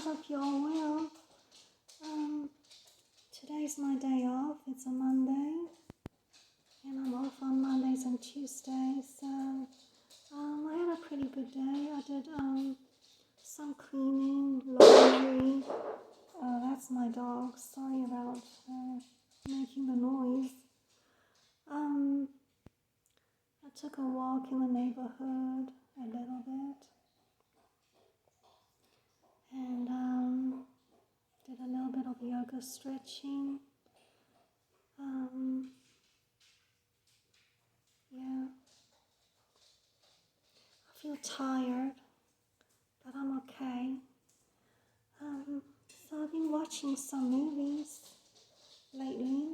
hope you're all well. Today's my day off. It's a Monday, and I'm off on Mondays and Tuesdays. So I had a pretty good day. I did some cleaning, laundry. That's my dog. Sorry about making the noise. I took a walk in the neighborhood a little bit, and did a little bit of yoga stretching. Yeah, I feel tired, but I'm okay. So I've been watching some movies lately,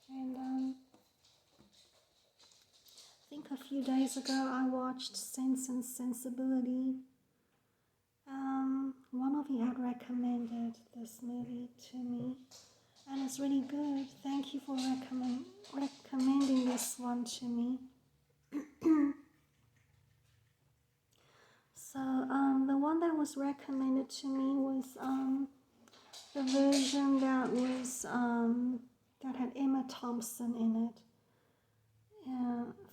and I think a few days ago I watched Sense and Sensibility. One of you had recommended this movie to me, and it's really good. Thank you for recommending this one to me. So the one that was recommended to me was the version that was that had Emma Thompson in it,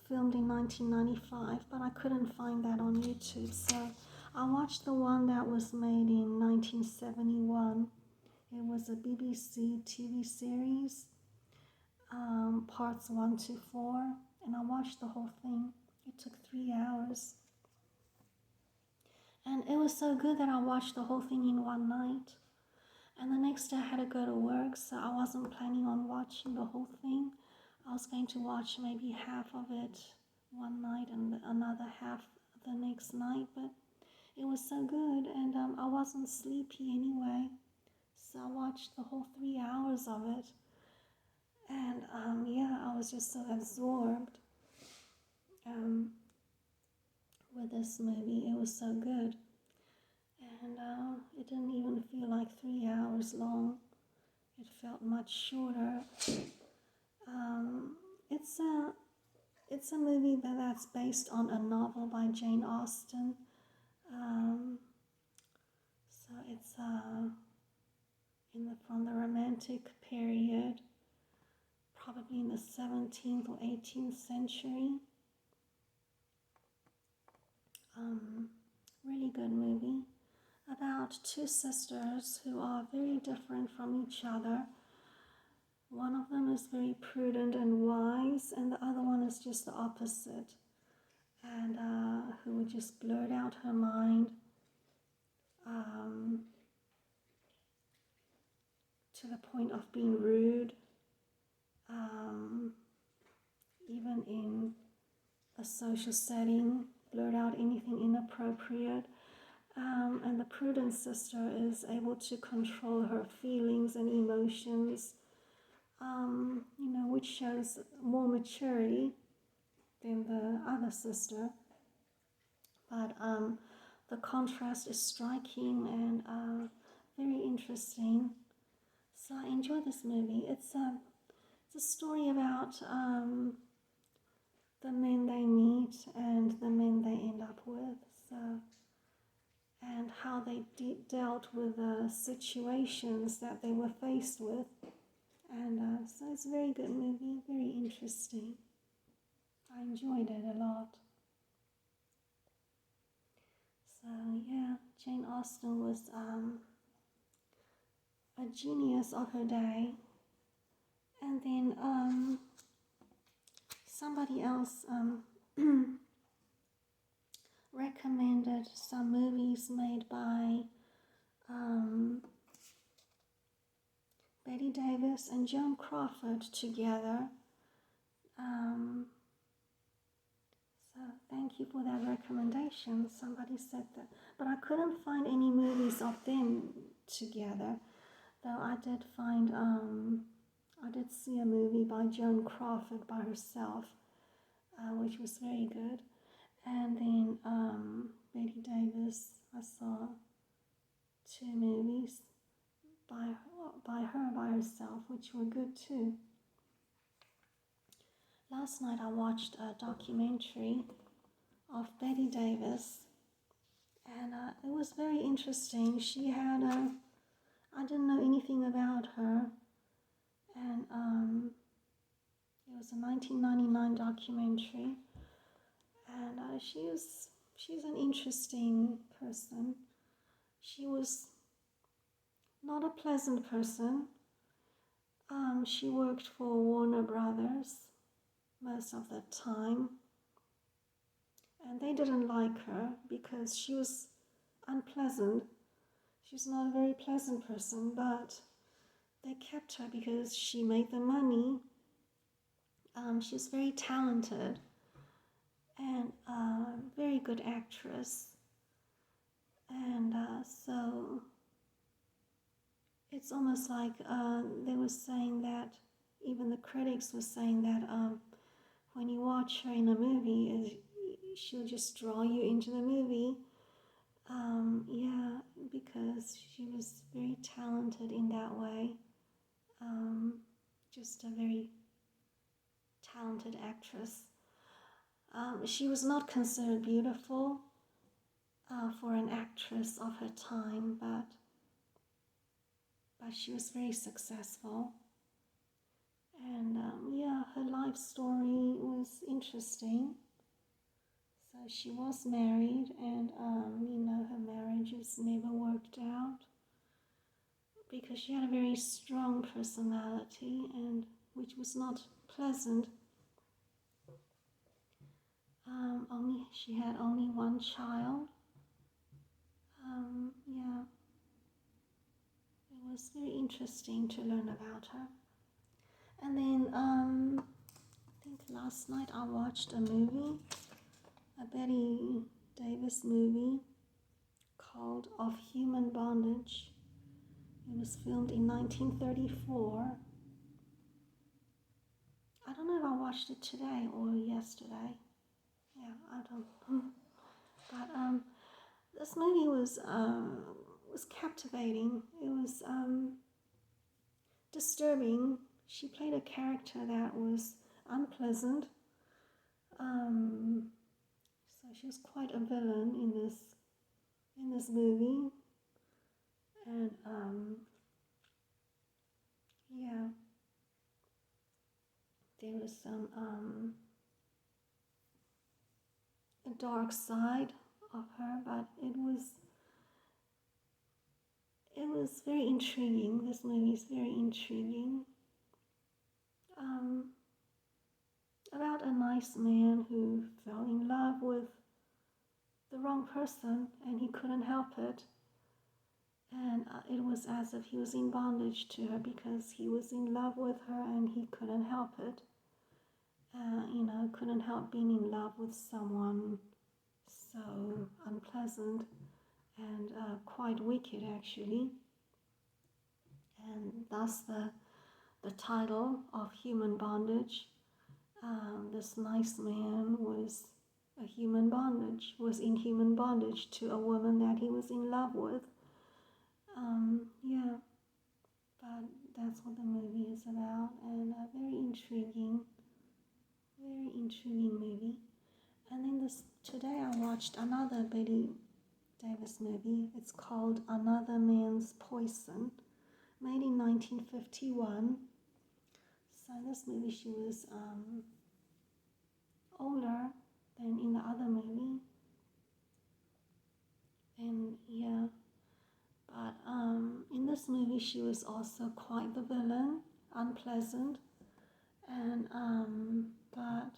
filmed in 1995, but I couldn't find that on YouTube, so I watched the one that was made in 1971. It was a BBC TV series, parts 1 to 4, and I watched the whole thing. It took 3 hours. And it was so good that I watched the whole thing in one night. And the next day I had to go to work, so I wasn't planning on watching the whole thing. I was going to watch maybe half of it one night and another half the next night, but it was so good, and I wasn't sleepy anyway. So I watched the whole 3 hours of it. And yeah, I was just so absorbed with this movie. It was so good. And it didn't even feel like 3 hours long. It felt much shorter. It's a movie that's based on a novel by Jane Austen. So it's from the Romantic period, probably in the 17th or 18th century. Really good movie about two sisters who are very different from each other. One of them is very prudent and wise, and the other one is just the opposite, and who would just blurt out her mind to the point of being rude, even in a social setting, blurt out anything inappropriate. And the prudent sister is able to control her feelings and emotions, which shows more maturity than the other sister. But the contrast is striking and very interesting. So I enjoy this movie. It's a story about the men they meet and the men they end up with. So, and how they dealt with the situations that they were faced with. And so it's a very good movie, very interesting. I enjoyed it a lot. So yeah, Jane Austen was a genius of her day. And then somebody else recommended some movies made by Bette Davis and Joan Crawford together. So thank you for that recommendation. Somebody said that, but I couldn't find any movies of them together. Though I did find, I did see a movie by Joan Crawford by herself, which was very good. And then Bette Davis, I saw 2 movies by her by herself, which were good too. Last night I watched a documentary of Bette Davis, And it was very interesting. She had a, I didn't know anything about her, and it was a 1999 documentary, and she's an interesting person. She was not a pleasant person. She worked for Warner Brothers most of the time, and they didn't like her because she was unpleasant. She's not a very pleasant person, but they kept her because she made the money. She's very talented and a very good actress. And so it's almost like they were saying that, even the critics were saying that when you watch her in a movie, she'll just draw you into the movie. Yeah, because she was very talented in that way. Just a very talented actress. She was not considered beautiful for an actress of her time, but she was very successful. And yeah, her life story was interesting. So she was married, and her marriages never worked out because she had a very strong personality, and which was not pleasant. She had only one child. Yeah, it was very interesting to learn about her. And then I think last night I watched a movie, a Betty Davis movie called Of Human Bondage. It was filmed in 1934. I don't know if I watched it today or yesterday. Yeah, I don't know. But this movie was captivating. It was disturbing. She played a character that was unpleasant. So she was quite a villain in this movie, and yeah, there was some a dark side of her, but it was very intriguing. This movie is very intriguing. About a nice man who fell in love with the wrong person, and he couldn't help it. And it was as if he was in bondage to her because he was in love with her and he couldn't help it. Couldn't help being in love with someone so unpleasant and quite wicked, actually. And thus the title of Human Bondage. This nice man was in human bondage to a woman that he was in love with. Yeah, but that's what the movie is about, and a very intriguing movie. And then today I watched another Betty Davis movie. It's called Another Man's Poison, made in 1951. So in this movie she was older than in the other movie. And yeah, but in this movie she was also quite the villain, unpleasant, and but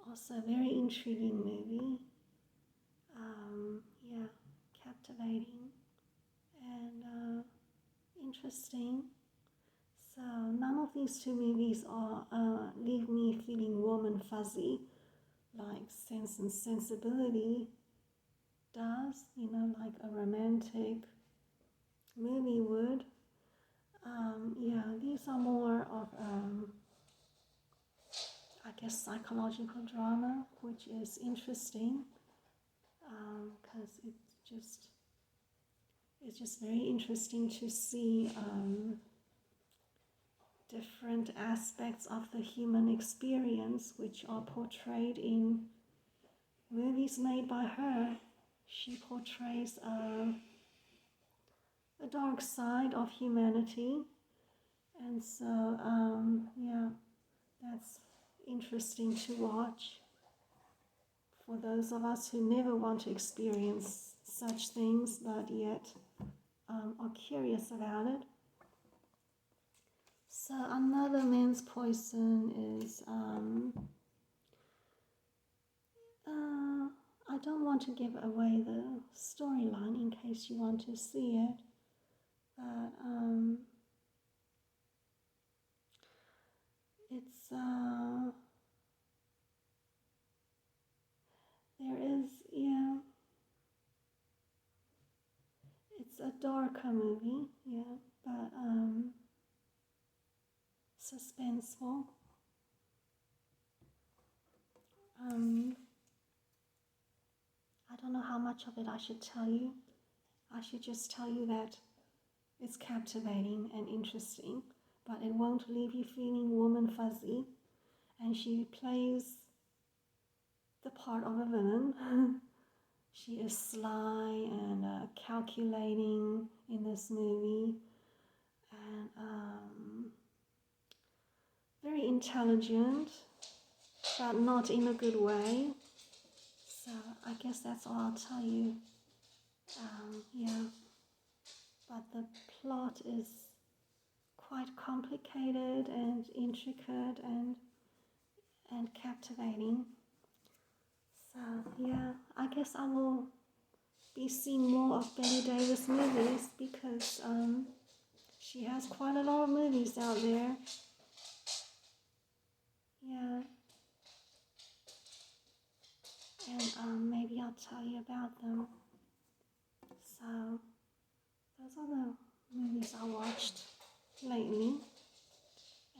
also a very intriguing movie. Yeah, captivating and interesting. So none of these two movies are leave me feeling warm and fuzzy like Sense and Sensibility does, like a romantic movie would. Yeah, these are more of, I guess, psychological drama, which is interesting because it's just very interesting to see different aspects of the human experience which are portrayed in movies made by her. she portrays a dark side of humanity. And so, yeah, that's interesting to watch for those of us who never want to experience such things, but yet are curious about it. So another man's poison is, I don't want to give away the storyline in case you want to see it, but it's, there is, yeah, it's a darker movie, yeah, but suspenseful. I don't know how much of it I should tell you. I should just tell you that it's captivating and interesting, but it won't leave you feeling warm and fuzzy. And she plays the part of a villain. She is sly and calculating in this movie, and very intelligent, but not in a good way. So I guess that's all I'll tell you. Yeah, but the plot is quite complicated and intricate and captivating. So yeah, I guess I will be seeing more of Bette Davis movies because she has quite a lot of movies out there. Yeah, and maybe I'll tell you about them. So those are the movies I watched lately,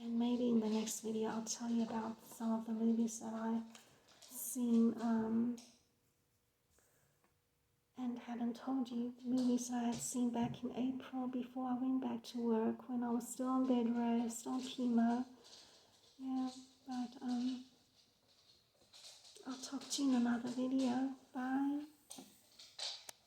and maybe in the next video I'll tell you about some of the movies that I've seen and hadn't told you. Movies that I had seen back in April before I went back to work when I was still on bed rest, on chemo. Yeah, but I'll talk to you in another video. Bye.